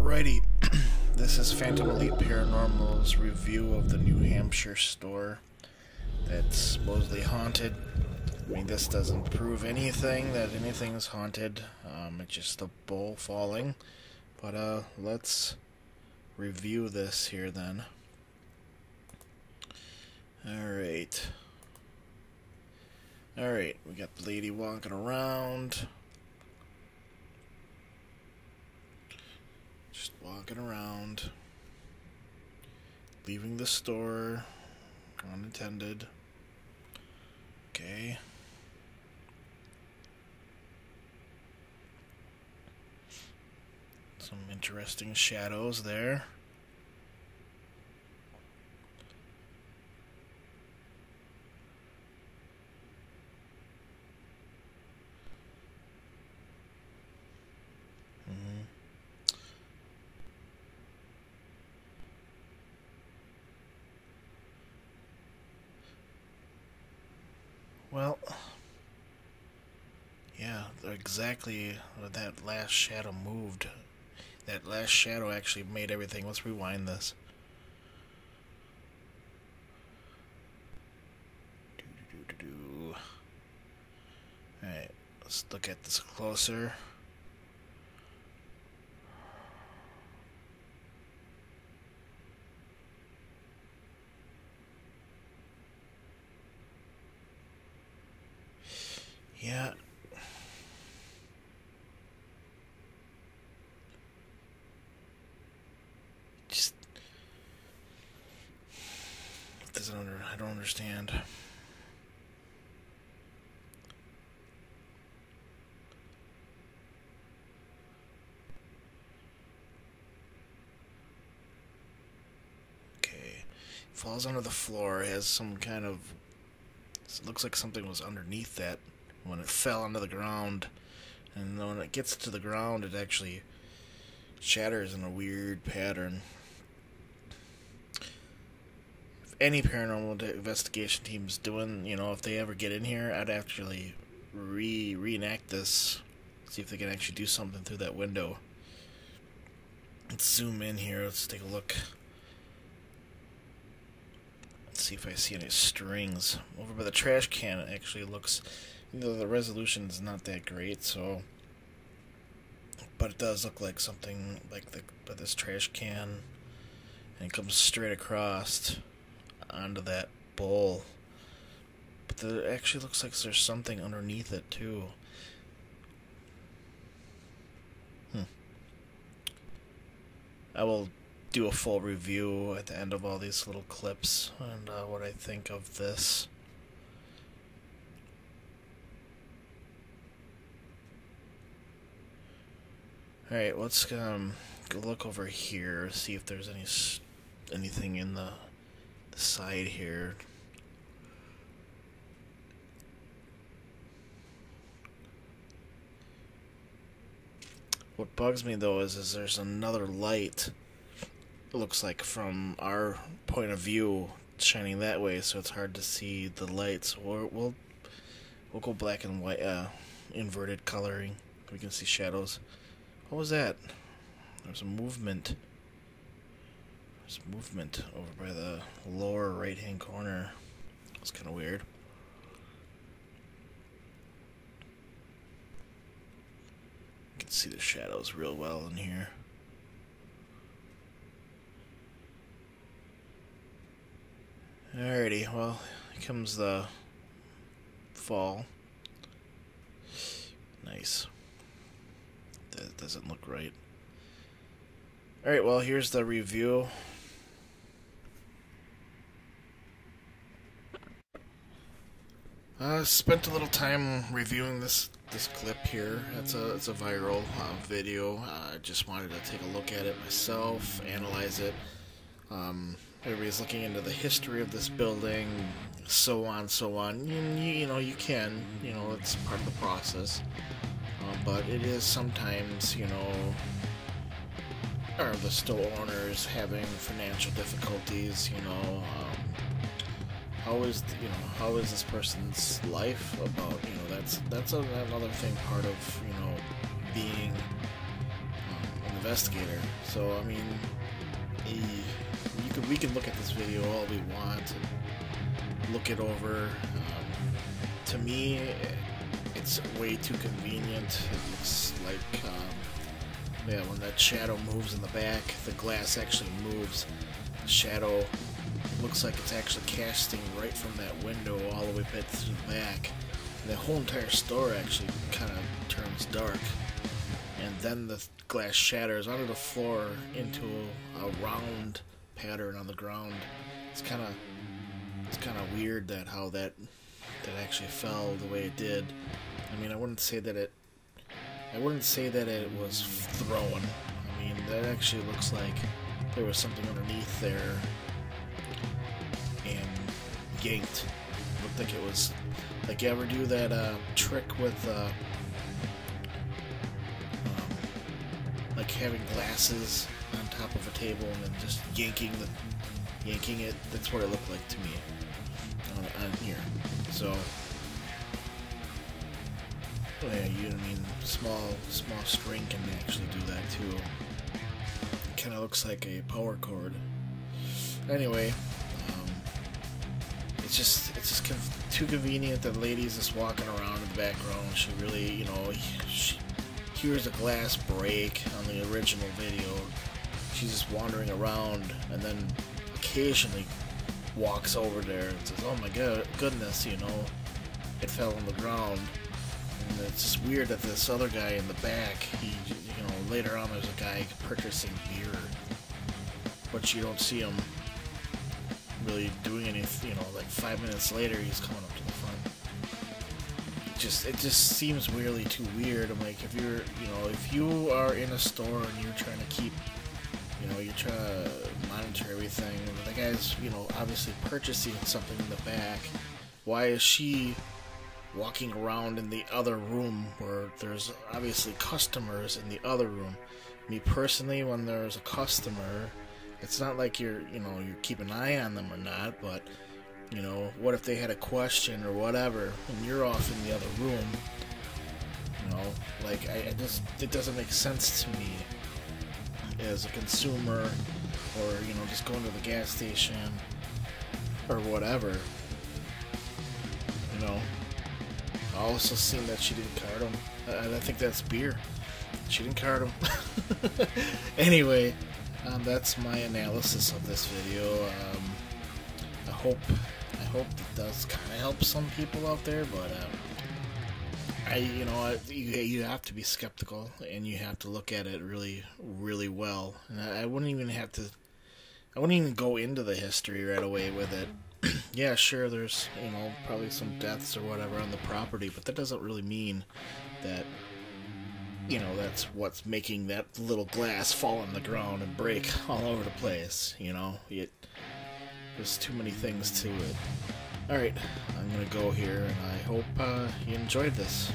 Alrighty, this is Phantom Elite Paranormal's review of the New Hampshire store that's supposedly haunted. I mean, this doesn't prove anything that anything is haunted. It's just a bowl falling. But let's review this here then. Alright, we got the lady walking around. Just walking around, leaving the store, unattended. Okay. Some interesting shadows there. Well, yeah, exactly. That last shadow moved. That last shadow actually made everything. Let's rewind this. Alright, let's look at this closer. Yeah. Just I don't understand. Okay. Falls onto the floor, has some kind of, it looks like something was underneath that when it fell onto the ground, and then when it gets to the ground it actually shatters in a weird pattern. If any paranormal investigation team's doing, if they ever get in here, I'd actually reenact this, see if they can actually do something through that window. Let's zoom in here, let's take a look. Let's see if I see any strings. Over by the trash can it actually looks, the resolution is not that great, so, but it does look like something like this trash can, and it comes straight across onto that bowl. But it actually looks like there's something underneath it too. I will do a full review at the end of all these little clips and what I think of this. Alright, let's go look over here, see if there's anything in the side here. What bugs me though is there's another light, it looks like from our point of view, shining that way, so it's hard to see the lights. We'll go black and white, inverted coloring. We can see shadows. What was that? There's a movement. There's movement over by the lower right-hand corner. It's kind of weird. You can see the shadows real well in here. Alrighty, well, here comes the fall. Nice. That doesn't look right. Alright, well, here's the review. Spent a little time reviewing this clip here. It's a viral video. I just wanted to take a look at it myself, analyze it. Everybody's looking into the history of this building, so on. You can, it's part of the process. But it is sometimes, are the store owners having financial difficulties, how is this person's life about, that's another thing, part of, being an investigator. So I mean, we can look at this video all we want and look it over. To me, it's way too convenient. It looks like, yeah, when that shadow moves in the back, the glass actually moves. The shadow looks like it's actually casting right from that window all the way back through the back. And the whole entire store actually kind of turns dark. And then the glass shatters onto the floor into a round pattern on the ground. It's kind of weird that how that actually fell the way it did. I mean, I wouldn't say that it was thrown. I mean, that actually looks like there was something underneath there and yanked. It looked like it was, like, you ever do that trick with like having glasses on top of a table and then just yanking it. That's what it looked like to me on here. So, yeah, I mean, small string can actually do that too. It kind of looks like a power cord. Anyway, it's just too convenient that lady's just walking around in the background. She really, she hears a glass break on the original video. She's just wandering around and then occasionally walks over there and says, "Oh my goodness, it fell on the ground." And it's just weird that this other guy in the back, later on there's a guy purchasing beer, but you don't see him really doing anything, like 5 minutes later he's coming up to the front. It just seems really too weird. I'm like, if you are in a store and you're trying to keep, you're trying to monitor everything, and the guy's, obviously purchasing something in the back, why is she walking around in the other room where there's obviously customers in the other room? Me personally, when there's a customer, it's not like you're keeping an eye on them or not, but what if they had a question or whatever, and you're off in the other room? It doesn't make sense to me as a consumer, or just going to the gas station or whatever. I also seen that she didn't card them. I think that's beer. She didn't card them. Anyway, that's my analysis of this video. I hope it does kind of help some people out there, but you have to be skeptical and you have to look at it really, really well. And I wouldn't even go into the history right away with it. Yeah, sure, there's probably some deaths or whatever on the property, but that doesn't really mean that that's what's making that little glass fall on the ground and break all over the place. There's too many things to it. Alright, I'm gonna go here, and I hope you enjoyed this.